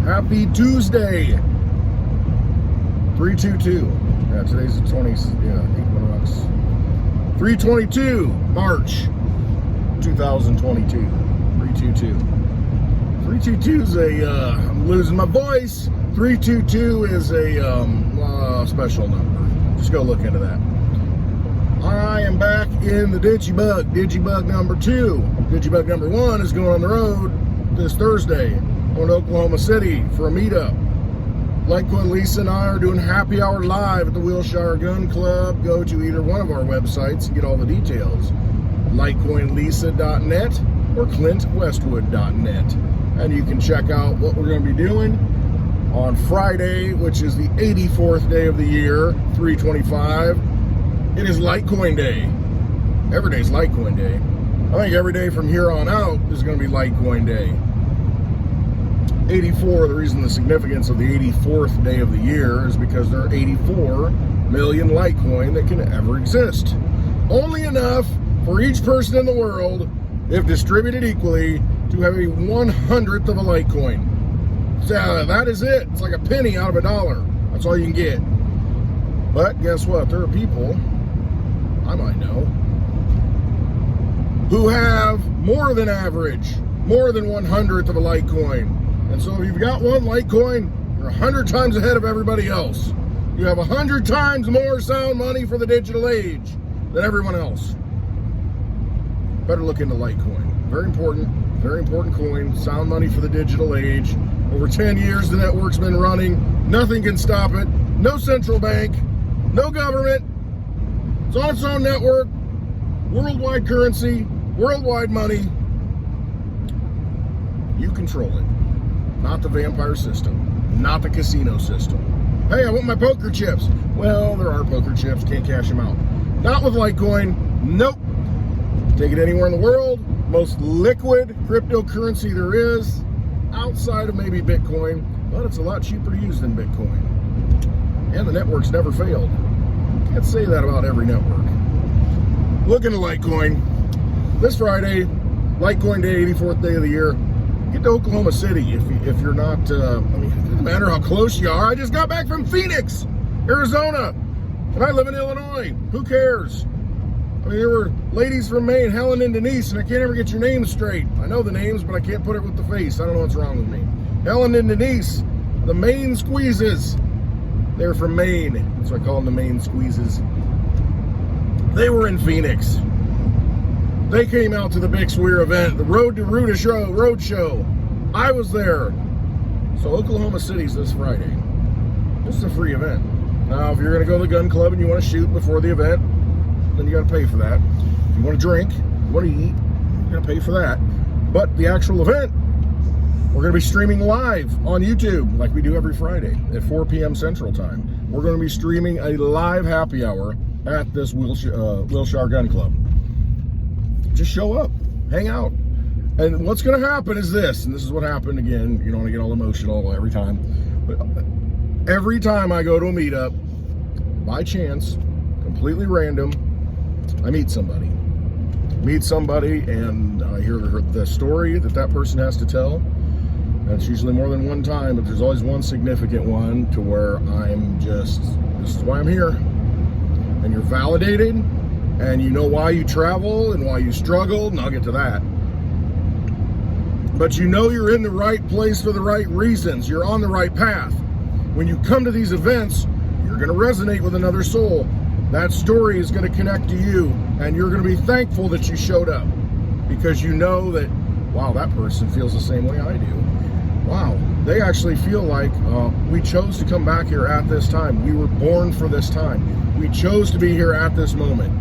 Happy Tuesday. 322. Yeah, today's the 20th. Yeah, equinox. 322 March 2022. 322. 322 is I'm losing my voice. 322 is a special number. Just go look into that. I am back in the Digibug. Digibug number 2. Digibug number 1 is going on the road this Thursday. Going to Oklahoma City for a meetup. Litecoin Lisa and I are doing happy hour live at the Wilshire Gun Club. Go to either one of our websites and get all the details. LitecoinLisa.net or ClintWestwood.net. And you can check out what we're going to be doing on Friday, which is the 84th day of the year, 325. It is Litecoin Day. Every day is Litecoin Day. I think every day from here on out is going to be Litecoin Day. 84, the reason the significance of the 84th day of the year is because there are 84 million Litecoin that can ever exist. Only enough for each person in the world, if distributed equally, to have a 100th of a Litecoin. So that is it. It's like a penny out of a dollar. That's all you can get. But guess what? There are people, I might know, who have more than average, more than 100th of a Litecoin. And so if you've got one Litecoin, you're 100 times ahead of everybody else. You have 100 times more sound money for the digital age than everyone else. Better look into Litecoin. Very important coin. Sound money for the digital age. Over 10 years the network's been running. Nothing can stop it. No central bank. No government. It's on its own network. Worldwide currency. Worldwide money. You control it. Not the vampire system. Not the casino system. Hey, I want my poker chips. Well, there are poker chips. Can't cash them out. Not with Litecoin. Nope. Take it anywhere in the world. Most liquid cryptocurrency there is, outside of maybe Bitcoin, but it's a lot cheaper to use than Bitcoin. And the network's never failed. Can't say that about every network. Look into Litecoin. This Friday, Litecoin Day, 84th day of the year. Get to Oklahoma City if you're not, it doesn't matter how close you are. I just got back from Phoenix, Arizona, and I live in Illinois. Who cares? I mean, there were ladies from Maine, Helen and Denise, and I can't ever get your names straight. I know the names, but I can't put it with the face. I don't know what's wrong with me. Helen and Denise, the Maine Squeezes. They're from Maine, so I call them the Maine Squeezes. They were in Phoenix. They came out to the Big Swear event, the Road to Ruta Road Show. I was there. So Oklahoma City's this Friday. This is a free event. Now, if you're going to go to the gun club and you want to shoot before the event, then you got to pay for that. If you want to drink, you want to eat, you're going to pay for that. But the actual event, we're going to be streaming live on YouTube like we do every Friday at 4 p.m. Central Time. We're going to be streaming a live happy hour at this Wilshire Gun Club. Just show up, hang out. And what's going to happen is this, and this is what happened again. You don't want to get all emotional every time. But every time I go to a meetup, by chance, completely random, I meet somebody. And I hear the story that person has to tell. And it's usually more than one time, but there's always one significant one to where I'm just, this is why I'm here. And you're validated, and you know why you travel and why you struggled, and I'll get to that. But you know you're in the right place for the right reasons. You're on the right path. When you come to these events, you're going to resonate with another soul. That story is going to connect to you, and you're going to be thankful that you showed up because you know that, wow, that person feels the same way I do. Wow, they actually feel like we chose to come back here at this time. We were born for this time. We chose to be here at this moment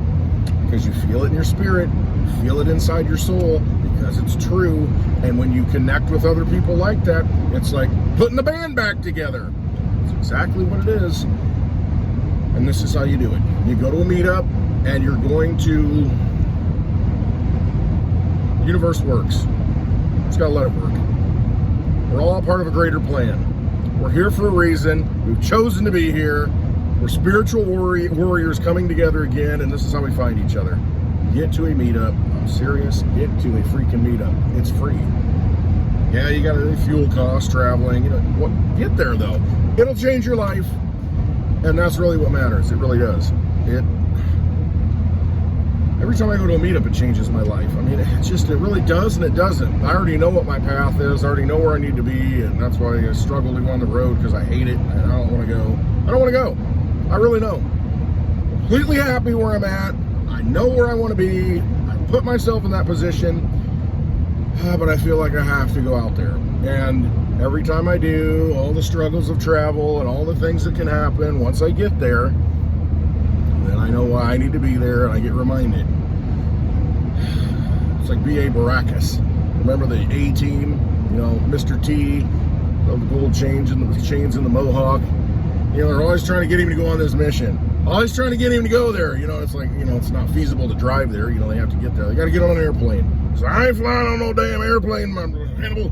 because you feel it in your spirit, you feel it inside your soul because it's true. And when you connect with other people like that, it's like putting the band back together. It's exactly what it is. And this is how you do it. You go to a meetup and you're going to, the universe works. Just gotta let it work. We're all part of a greater plan. We're here for a reason. We've chosen to be here. We're spiritual warriors coming together again, and this is how we find each other. Get to a meetup. I'm serious. Get to a freaking meetup. It's free. Yeah, you got to fuel costs, traveling. You know, what? Get there though. It'll change your life, and that's really what matters. It really does. Every time I go to a meetup, it changes my life. I mean, it really does and it doesn't. I already know what my path is. I already know where I need to be, and that's why I struggle to go on the road, because I hate it and I don't want to go. I don't want to go. I really know. Completely happy where I'm at. I know where I want to be. I put myself in that position, but I feel like I have to go out there. And every time I do, all the struggles of travel and all the things that can happen, once I get there, then I know why I need to be there, and I get reminded. It's like B.A. Baracus. Remember the A-Team? You know, Mr. T, the gold chains and the mohawk. You know, they're always trying to get him to go on this mission. Always trying to get him to go there. You know, it's like, you know, it's not feasible to drive there. You know, they have to get there. They got to get on an airplane. So I ain't flying on no damn airplane, Hannibal.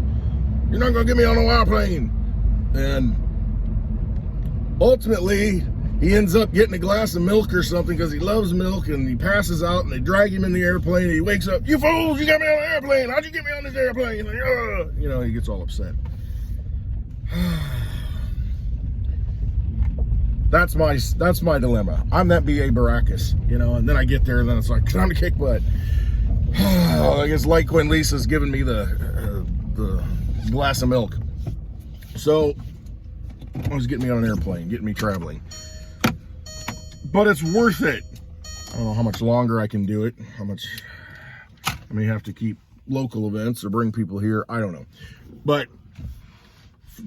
You're not going to get me on no airplane. And ultimately, he ends up getting a glass of milk or something because he loves milk, and he passes out, and they drag him in the airplane, and he wakes up, "You fools, you got me on an airplane. How'd you get me on this airplane?" Like, you know, he gets all upset. That's my dilemma. I'm that B.A. Baracus, you know, and then I get there, and then it's like, time to kick butt. I guess Litecoin Lisa's giving me the glass of milk. So, it was getting me on an airplane, getting me traveling. But it's worth it. I don't know how much longer I can do it, how much I may have to keep local events or bring people here. I don't know. But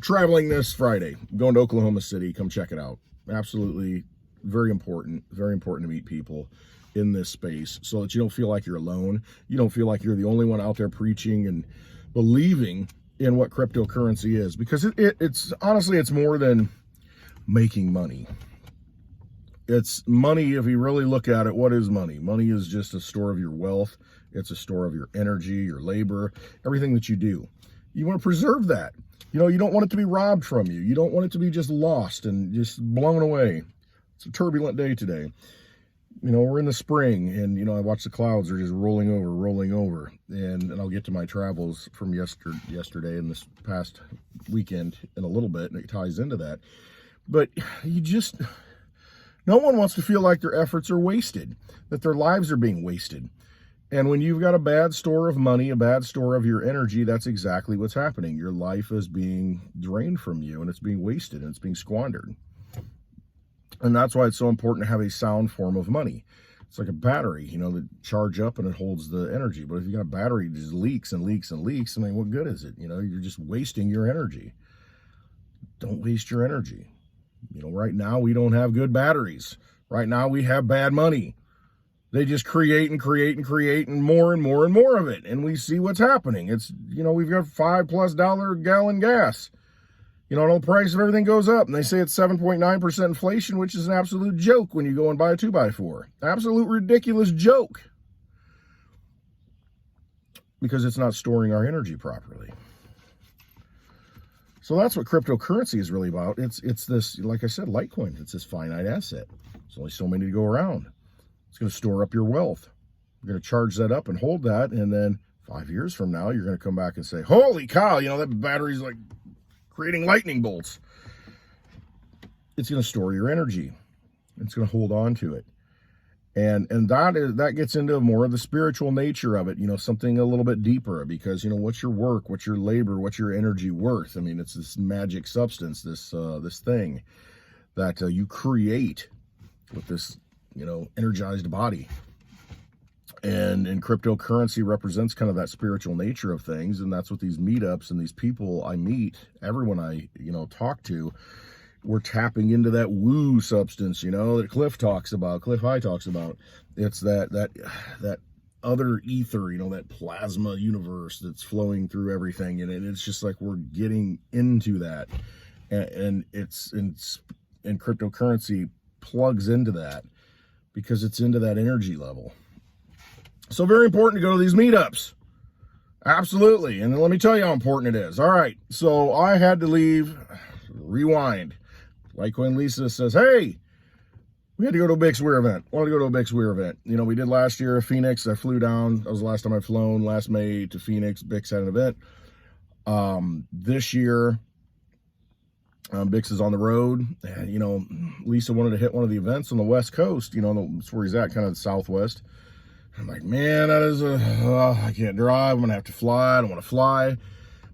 traveling this Friday, going to Oklahoma City, come check it out. Absolutely very important to meet people in this space so that you don't feel like you're alone. You don't feel like you're the only one out there preaching and believing in what cryptocurrency is, because it's honestly, it's more than making money. It's money. If you really look at it, what is money? Money is just a store of your wealth. It's a store of your energy, your labor, everything that you do. You want to preserve that. You know, you don't want it to be robbed from you. You don't want it to be just lost and just blown away. It's a turbulent day today. You know, we're in the spring, and, you know, I watch the clouds are just rolling over. And I'll get to my travels from yesterday and this past weekend in a little bit, and it ties into that. But no one wants to feel like their efforts are wasted, that their lives are being wasted. And when you've got a bad store of money, a bad store of your energy, that's exactly what's happening. Your life is being drained from you, and it's being wasted, and it's being squandered. And that's why it's so important to have a sound form of money. It's like a battery, you know, that charge up and it holds the energy. But if you got a battery that just leaks and leaks and leaks, I mean, what good is it? You know, you're just wasting your energy. Don't waste your energy. You know, right now we don't have good batteries. Right now we have bad money. They just create and more and more of it. And we see what's happening. It's, you know, we've got $5+ a gallon gas. You know, the price of everything goes up, and they say it's 7.9% inflation, which is an absolute joke when you go and buy a 2x4. Absolute ridiculous joke. Because it's not storing our energy properly. So that's what cryptocurrency is really about. It's this, like I said, Litecoin. It's this finite asset. There's only so many to go around. It's going to store up your wealth. You're going to charge that up and hold that, and then 5 years from now, you're going to come back and say, holy cow, you know, that battery's like creating lightning bolts. It's going to store your energy. It's going to hold on to it. And that gets into more of the spiritual nature of it, you know, something a little bit deeper, because, you know, what's your work, what's your labor, what's your energy worth? I mean, it's this magic substance, this thing that you create with this, you know, energized body. And cryptocurrency represents kind of that spiritual nature of things. And that's what these meetups and these people I meet, everyone I, you know, talk to, we're tapping into that woo substance, you know, that Cliff High talks about. It's that other ether, you know, that plasma universe that's flowing through everything. And it's just like we're getting into that. And cryptocurrency plugs into that because it's into that energy level. So very important to go to these meetups. Absolutely. And let me tell you how important it is. All right. So I had to leave, rewind. Litecoin Lisa says, hey, we had to go to a Big Swear event. Wanted to go to a Big Swear event. You know, we did last year, Phoenix. I flew down. That was the last time I'd flown, last May to Phoenix. Bix had an event. This year, Bix is on the road, and, you know, Lisa wanted to hit one of the events on the West Coast, you know, that's where he's at, kind of the Southwest. I'm like, man, that is I can't drive. I'm going to have to fly. I don't want to fly.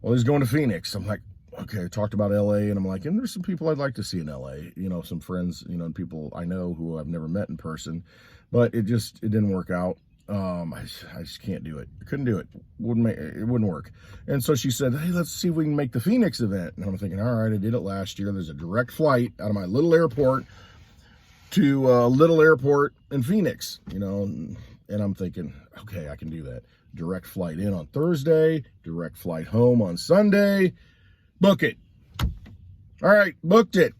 Well, he's going to Phoenix. I'm like, okay, I talked about LA, and I'm like, and there's some people I'd like to see in LA, you know, some friends, you know, and people I know who I've never met in person, but it didn't work out. I just can't do it. I couldn't do it. It wouldn't work. And so she said, hey, let's see if we can make the Phoenix event. And I'm thinking, all right, I did it last year. There's a direct flight out of my little airport to a little airport in Phoenix, you know, and I'm thinking, okay, I can do that. Direct flight in on Thursday, direct flight home on Sunday. Book it. All right, booked it.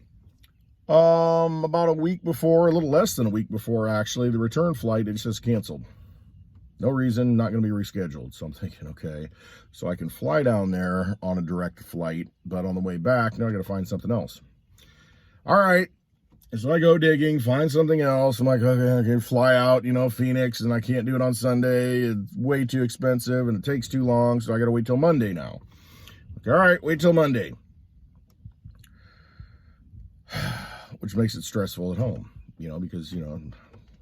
About a week before, a little less than a week before, actually, the return flight, it says canceled. No reason, not going to be rescheduled. So I'm thinking, okay, so I can fly down there on a direct flight, but on the way back, now I got to find something else. All right. So I go digging, find something else. I'm like, okay, fly out, you know, Phoenix, and I can't do it on Sunday. It's way too expensive, and it takes too long, so I got to wait till Monday now. Okay, all right, wait till Monday. Which makes it stressful at home, you know, because, you know, I'm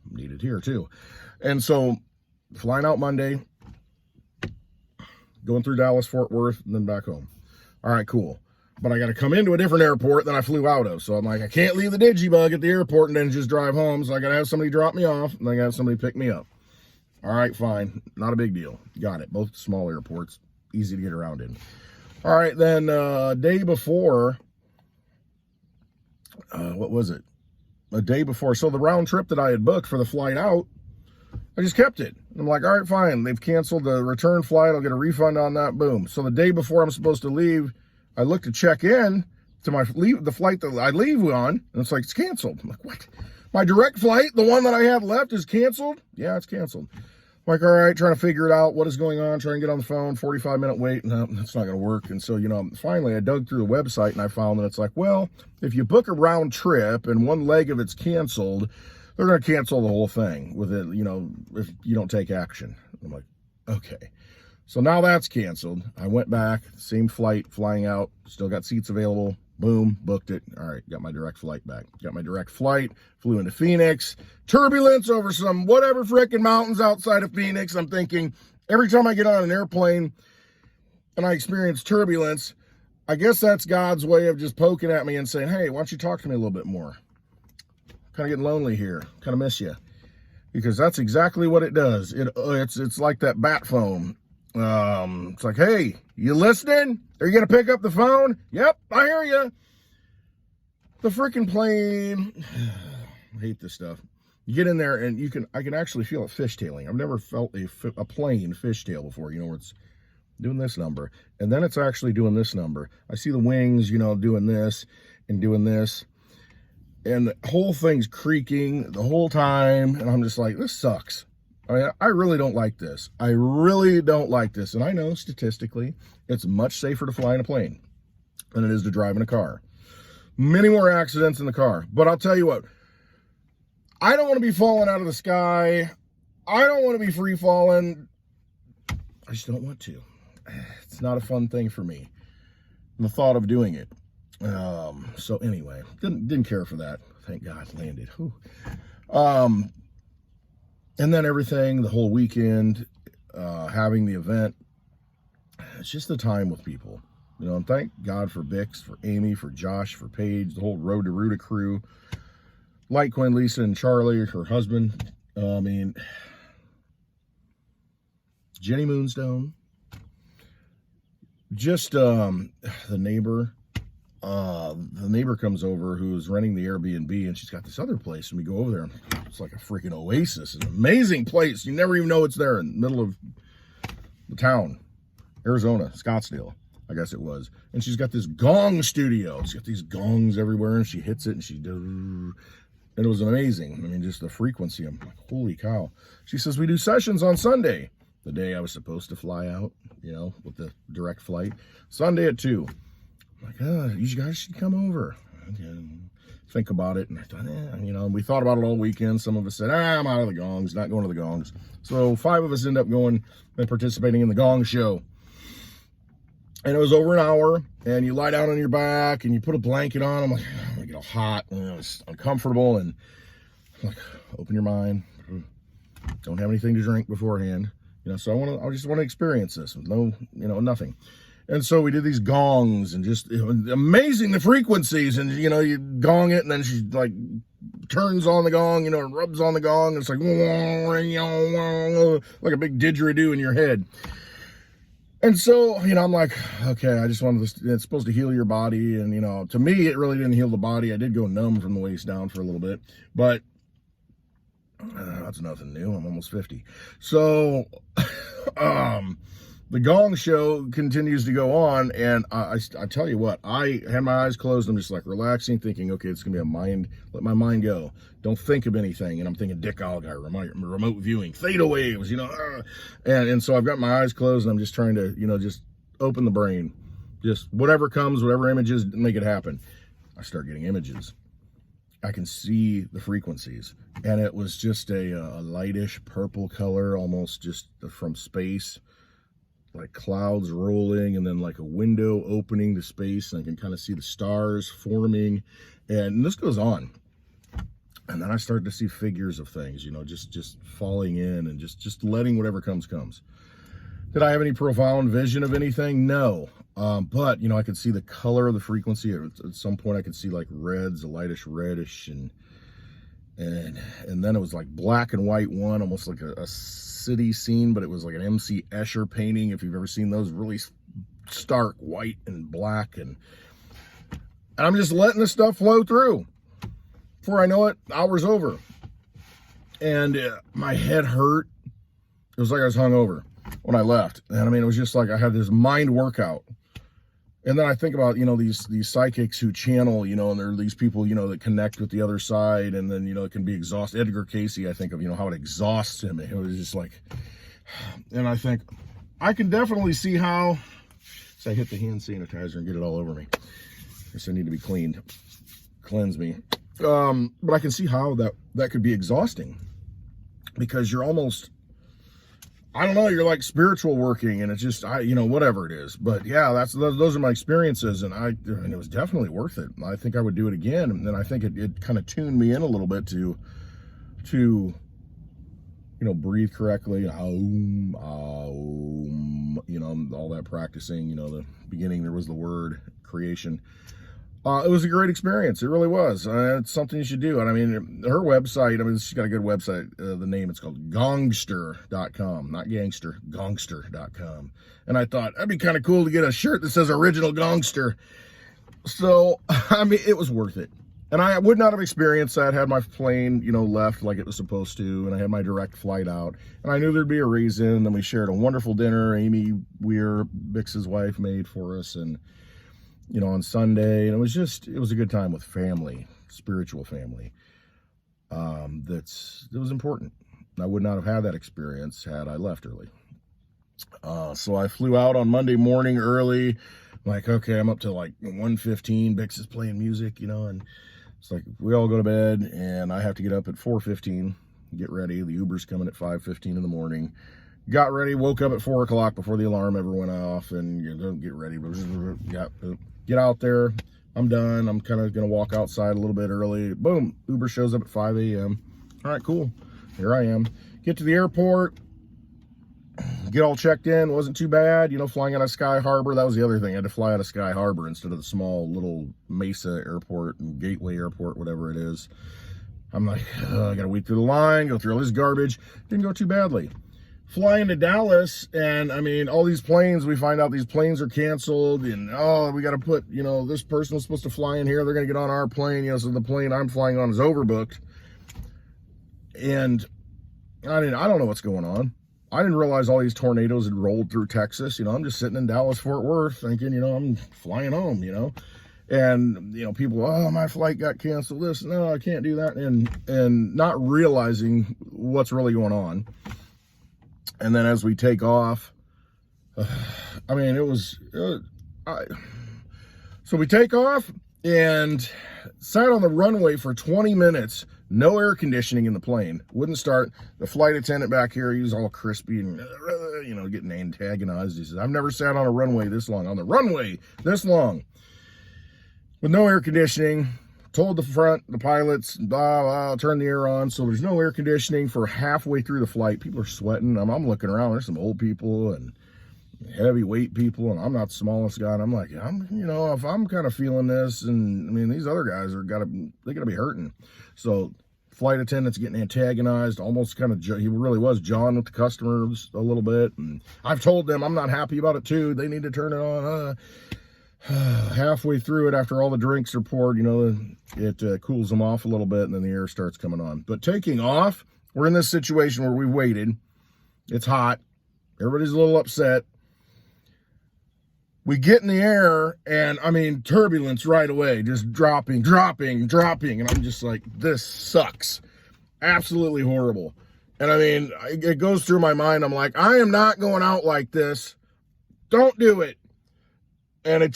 needed here too. And so flying out Monday, going through Dallas, Fort Worth, and then back home. All right, cool. But I got to come into a different airport than I flew out of. So I'm like, I can't leave the digibug at the airport and then just drive home. So I got to have somebody drop me off, and I got to have somebody pick me up. All right, fine. Not a big deal. Got it. Both small airports, easy to get around in. All right, then day before, what was it? A day before. So the round trip that I had booked for the flight out, I just kept it. I'm like, all right, fine. They've canceled the return flight. I'll get a refund on that. Boom. So the day before I'm supposed to leave, I look to check in to the flight that I leave on, and it's like, it's canceled. I'm like, what? My direct flight, the one that I have left, is canceled? Yeah, it's canceled. I'm like, all right, trying to figure it out. What is going on? Trying to get on the phone, 45-minute wait. No, that's not going to work. And so, you know, finally I dug through the website and I found that it's like, well, if you book a round trip and one leg of it's canceled, they're going to cancel the whole thing with it, you know, if you don't take action. I'm like, okay. So now that's canceled. I went back, same flight, flying out, still got seats available. Boom, booked it. All right, got my direct flight back. Got my direct flight, flew into Phoenix. Turbulence over some whatever frickin' mountains outside of Phoenix. I'm thinking, every time I get on an airplane and I experience turbulence, I guess that's God's way of just poking at me and saying, hey, why don't you talk to me a little bit more? Kind of getting lonely here. Kind of miss you. Because that's exactly what it does. It's like that bat phone. It's like, hey, you listening? Are you going to pick up the phone? Yep, I hear you. The freaking plane. I hate this stuff. You get in there and I can actually feel it fishtailing. I've never felt a plane fishtail before, you know, where it's doing this number. And then it's actually doing this number. I see the wings, you know, doing this and doing this. And the whole thing's creaking the whole time. And I'm just like, this sucks. I mean, I really don't like this. I really don't like this. And I know statistically, it's much safer to fly in a plane than it is to drive in a car. Many more accidents in the car. But I'll tell you what, I don't want to be falling out of the sky. I don't want to be free falling. I just don't want to. It's not a fun thing for me. And the thought of doing it. So anyway, didn't care for that. Thank God, landed. Whew. And then everything, the whole weekend, having the event, it's just the time with people. You know, and thank God for Bix, for Amy, for Josh, for Paige, the whole Road to Ruta crew, Litecoin, Lisa, and Charlie, her husband. I mean, Jenny Moonstone, just the neighbor. The neighbor comes over who's renting the Airbnb, and she's got this other place, and we go over there, and it's like a freaking oasis. It's an amazing place. You never even know it's there in the middle of the town, Arizona, Scottsdale, I guess it was. And she's got this gong studio. She's got these gongs everywhere, and she hits it, and she does, and it was amazing. I mean, just the frequency. I'm like, holy cow. She says, we do sessions on Sunday, the day I was supposed to fly out, you know, with the direct flight. Sunday at 2. I'm like, you guys should come over. And think about it. And I thought, you know, we thought about it all weekend. Some of us said, I'm out of the gongs, not going to the gongs. So 5 of us end up going and participating in the gong show. And it was over an hour, and you lie down on your back, and you put a blanket on. I'm like, oh, I'm gonna get all hot, and it's uncomfortable, and I'm like, open your mind. Don't have anything to drink beforehand, so I just want to experience this with no, nothing. And so we did these gongs, and just amazing the frequencies, and you gong it, and then she like turns on the gong, and rubs on the gong, and it's like a big didgeridoo in your head. And so, I'm like, okay, I just wanted this, it's supposed to heal your body. And, to me, it really didn't heal the body. I did go numb from the waist down for a little bit, but that's nothing new. I'm almost 50. So, the gong show continues to go on. And I tell you what, I had my eyes closed. I'm just like relaxing, thinking, okay, it's going to be let my mind go. Don't think of anything. And I'm thinking Dick Allguy, remote viewing, theta waves, and so I've got my eyes closed, and I'm just trying to, just open the brain, just whatever comes, whatever images, make it happen. I start getting images. I can see the frequencies, and it was just a lightish purple color, almost just from space, like clouds rolling, and then like a window opening to space, and I can kind of see the stars forming, and this goes on. And then I started to see figures of things, just falling in, and just letting whatever comes. Did I have any profound vision of anything? No. But, I could see the color of the frequency. At some point I could see like reds, a lightish reddish, and then it was like black and white one, almost like a city scene, but it was like an MC Escher painting, if you've ever seen those, really stark white and black. And I'm just letting this stuff flow through. Before I know it, hour's over. And my head hurt. It was like I was hungover when I left. And it was just like I had this mind workout. And then I think about, these psychics who channel, and there are these people, that connect with the other side. And then, it can be exhausted. Edgar Casey, I think of, how it exhausts him. It was just like, and I think I can definitely see how, so I hit the hand sanitizer and get it all over me. I guess I need to be cleaned. Cleanse me. But I can see how that could be exhausting, because you're almost, I don't know, you're like spiritual working, and it's just, whatever it is. But yeah, those are my experiences, and it was definitely worth it. I think I would do it again. And then I think it kind of tuned me in a little bit to breathe correctly, all that practicing, the beginning, there was the word creation. It was a great experience. It really was. It's something you should do. And her website, she's got a good website. The name, it's called gongster.com, not gangster, gongster.com. And I thought that'd be kind of cool to get a shirt that says original gongster. So, it was worth it. And I would not have experienced that had my plane, left like it was supposed to, and I had my direct flight out. And I knew there'd be a reason. And we shared a wonderful dinner Amy Weir, Bix's wife, made for us, and on Sunday, and it was a good time with family, spiritual family. It was important. I would not have had that experience had I left early. So I flew out on Monday morning early. I'm like, okay, I'm up to like 1:15. Bix is playing music, and it's like we all go to bed, and I have to get up at 4:15, get ready. The Uber's coming at 5:15 in the morning. Got ready, woke up at 4 o'clock before the alarm ever went off, and get ready. Get out there. I'm done. I'm kind of going to walk outside a little bit early. Boom. Uber shows up at 5 a.m. All right, cool. Here I am. Get to the airport. Get all checked in. Wasn't too bad. Flying out of Sky Harbor. That was the other thing. I had to fly out of Sky Harbor instead of the small little Mesa airport and Gateway airport, whatever it is. I'm like, I got to wait through the line, go through all this garbage. Didn't go too badly. Flying to Dallas, and all these planes, we find out these planes are canceled, and we got to put, this person was supposed to fly in here, they're going to get on our plane, so the plane I'm flying on is overbooked. And I don't know what's going on. I didn't realize all these tornadoes had rolled through Texas. I'm just sitting in Dallas, Fort Worth, thinking, I'm flying home, and people, my flight got canceled, this, no, I can't do that, and not realizing what's really going on. And then as we take off, so we take off and sat on the runway for 20 minutes No air conditioning in the plane. Wouldn't start. The flight attendant back here, he was all crispy and, getting antagonized. He says, I've never sat on a runway this long. On the runway this long. With no air conditioning. Told the pilots, blah, blah, turn the air on. So there's no air conditioning for halfway through the flight. People are sweating. I'm looking around. There's some old people and heavyweight people, and I'm not the smallest guy. And I'm like, if I'm kind of feeling this, and I mean, these other guys they gotta be hurting. So flight attendant's getting antagonized, almost kind of, he really was jawing with the customers a little bit. And I've told them I'm not happy about it too. They need to turn it on. Halfway through it, after all the drinks are poured, it cools them off a little bit, and then the air starts coming on. But taking off, we're in this situation where we've waited. It's hot. Everybody's a little upset. We get in the air, and I mean, turbulence right away, just dropping. And I'm just like, this sucks. It's horrible. And I mean, it goes through my mind. I'm like, I am not going out like this. Don't do it. And I'm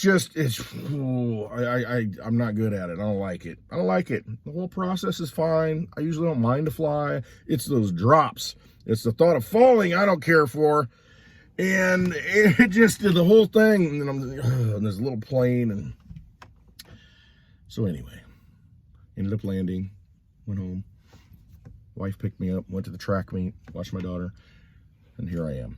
not good at it. I don't like it. The whole process is fine. I usually don't mind to fly. It's those drops. It's the thought of falling I don't care for. And it just did the whole thing. And I'm in this little plane. And so anyway, ended up landing, went home. Wife picked me up, went to the track meet, watched my daughter, and here I am.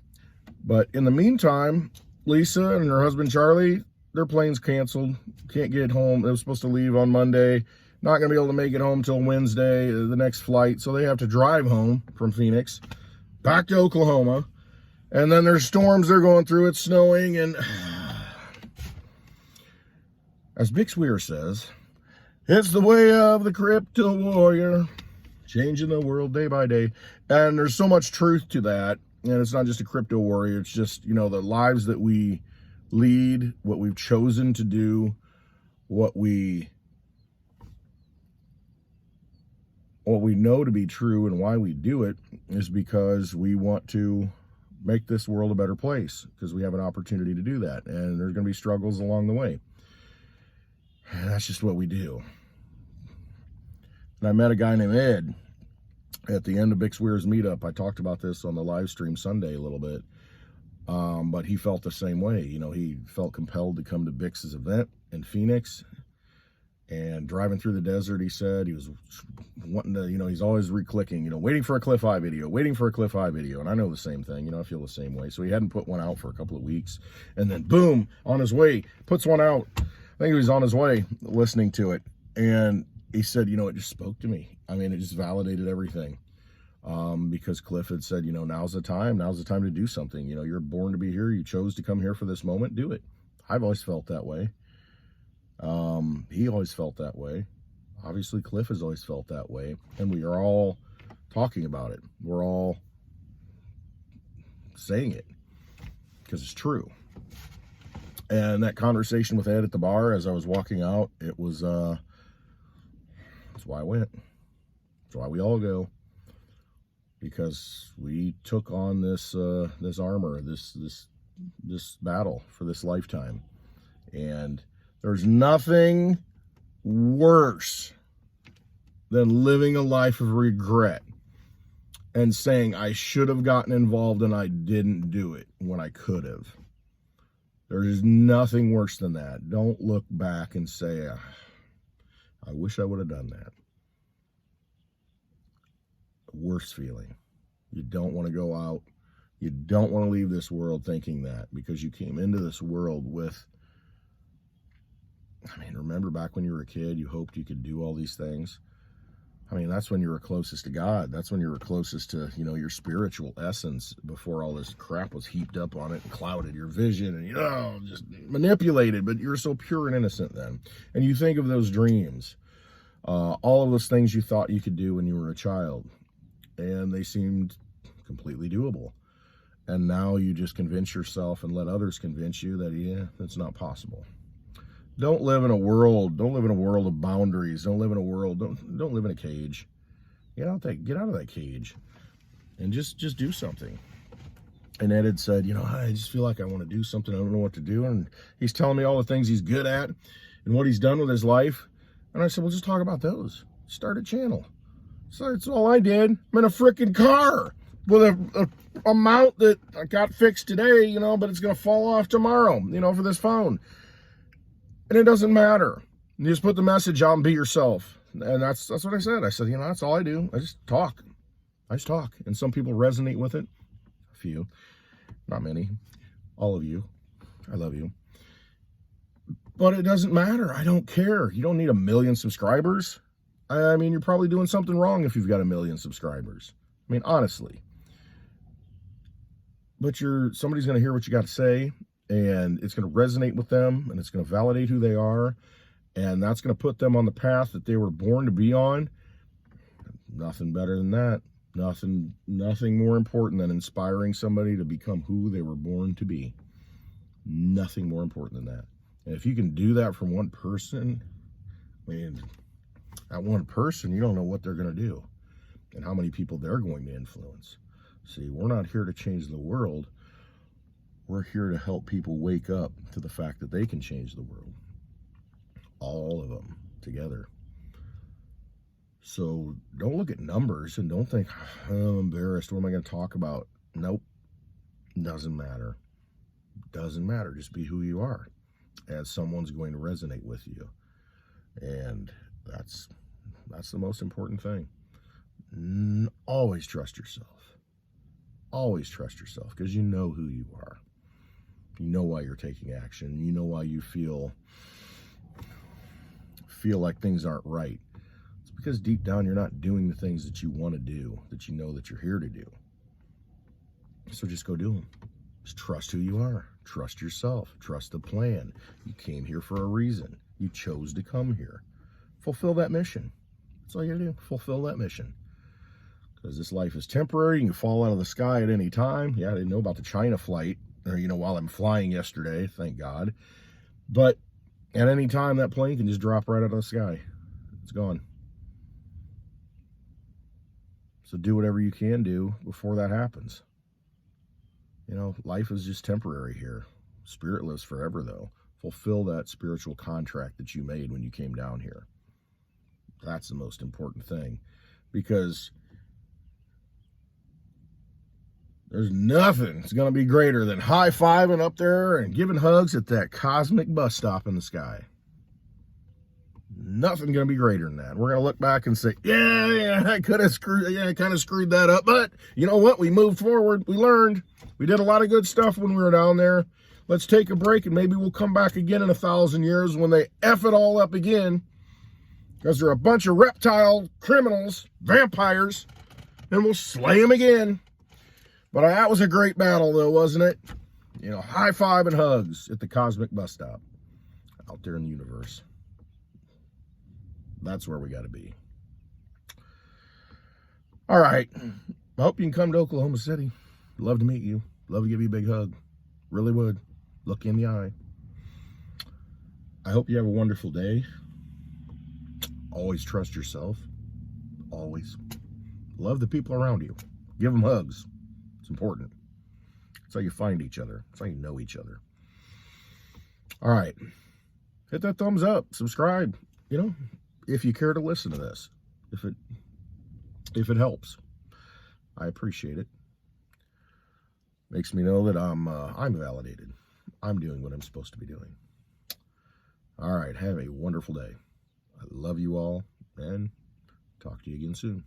But in the meantime, Lisa and her husband Charlie, their plane's canceled. Can't get home. They were supposed to leave on Monday. Not going to be able to make it home till Wednesday, the next flight. So they have to drive home from Phoenix, back to Oklahoma. And then there's storms they're going through. It's snowing. And as Bix Weir says, it's the way of the crypto warrior, changing the world day by day. And there's so much truth to that. And it's not just a crypto warrior. It's just, the lives that we lead, what we've chosen to do, what we know to be true, and why we do it is because we want to make this world a better place, because we have an opportunity to do that. And there's going to be struggles along the way. And that's just what we do. And I met a guy named Ed at the end of Bix Weir's meetup. I talked about this on the live stream Sunday a little bit. But he felt the same way. He felt compelled to come to Bix's event in Phoenix. And driving through the desert, he said, he was wanting to, he's always re-clicking, waiting for a Cliff Eye video. And I know the same thing, I feel the same way. So he hadn't put one out for a couple of weeks. And then boom, on his way, puts one out. I think he was on his way listening to it. And he said, it just spoke to me. I mean, it just validated everything. Because Cliff had said, now's the time to do something. You're born to be here. You chose to come here for this moment. Do it. I've always felt that way. He always felt that way. Obviously, Cliff has always felt that way. And we are all talking about it. We're all saying it because it's true. And that conversation with Ed at the bar as I was walking out, it was, that's why I went. That's why we all go. Because we took on this armor, this battle for this lifetime. And there's nothing worse than living a life of regret and saying, I should have gotten involved and I didn't do it when I could have. There's nothing worse than that. Don't look back and say, I wish I would have done that. Worst feeling. You don't want to go out. You don't want to leave this world thinking that, because you came into this world with, remember back when you were a kid, you hoped you could do all these things. That's when you were closest to God. That's when you were closest to, your spiritual essence, before all this crap was heaped up on it and clouded your vision and, just manipulated. But you were so pure and innocent then. And you think of those dreams, all of those things you thought you could do when you were a child. And they seemed completely doable. And now you just convince yourself and let others convince you that, that's not possible. Don't live in a world of boundaries. Don't live in a world, don't live in a cage. Get out of that cage and just do something. And Ed had said, I just feel like I want to do something. I don't know what to do. And he's telling me all the things he's good at and what he's done with his life. And I said, well, just talk about those. Start a channel. So that's all I did. I'm in a freaking car with a amount that I got fixed today, but it's going to fall off tomorrow, for this phone. And it doesn't matter. You just put the message out and be yourself. And that's what I said. I said, that's all I do. I just talk. And some people resonate with it. A few. Not many. All of you. I love you. But it doesn't matter. I don't care. You don't need 1 million subscribers. I mean, you're probably doing something wrong if you've got 1 million subscribers. I mean, honestly. But somebody's going to hear what you got to say, and it's going to resonate with them, and it's going to validate who they are, and that's going to put them on the path that they were born to be on. Nothing better than that. Nothing more important than inspiring somebody to become who they were born to be. Nothing more important than that. And if you can do that for one person, I mean, that one person, you don't know what they're going to do and how many people they're going to influence. See, we're not here to change the world. We're here to help people wake up to the fact that they can change the world. All of them together. So don't look at numbers and don't think, I'm embarrassed. What am I going to talk about? Nope. Doesn't matter. Doesn't matter. Just be who you are, as someone's going to resonate with you. And that's the most important thing. Always trust yourself. Always trust yourself, because you know who you are. You know why you're taking action. You know why you feel like things aren't right. It's because deep down you're not doing the things that you want to do, that you know that you're here to do. So just go do them. Just trust who you are. Trust yourself. Trust the plan. You came here for a reason. You chose to come here. Fulfill that mission. That's all you gotta do. Fulfill that mission. Because this life is temporary. You can fall out of the sky at any time. Yeah, I didn't know about the China flight, or, while I'm flying yesterday, thank God. But at any time, that plane can just drop right out of the sky. It's gone. So do whatever you can do before that happens. Life is just temporary here. Spirit lives forever, though. Fulfill that spiritual contract that you made when you came down here. That's the most important thing. Because there's nothing that's going to be greater than high-fiving up there and giving hugs at that cosmic bus stop in the sky. Nothing going to be greater than that. We're going to look back and say, yeah, I kind of screwed that up. But you know what? We moved forward. We learned. We did a lot of good stuff when we were down there. Let's take a break, and maybe we'll come back again in 1,000 years when they F it all up again. Because they're a bunch of reptile criminals, vampires, and we'll slay them again. But that was a great battle, though, wasn't it? High five and hugs at the cosmic bus stop out there in the universe. That's where we got to be. All right. I hope you can come to Oklahoma City. Love to meet you. Love to give you a big hug. Really would. Look you in the eye. I hope you have a wonderful day. Always trust yourself. Always. Love the people around you. Give them hugs. It's important. That's how you find each other. That's how you know each other. All right. Hit that thumbs up. Subscribe. If you care to listen to this. If it helps. I appreciate it. Makes me know that I'm validated. I'm doing what I'm supposed to be doing. All right. Have a wonderful day. I love you all, and talk to you again soon.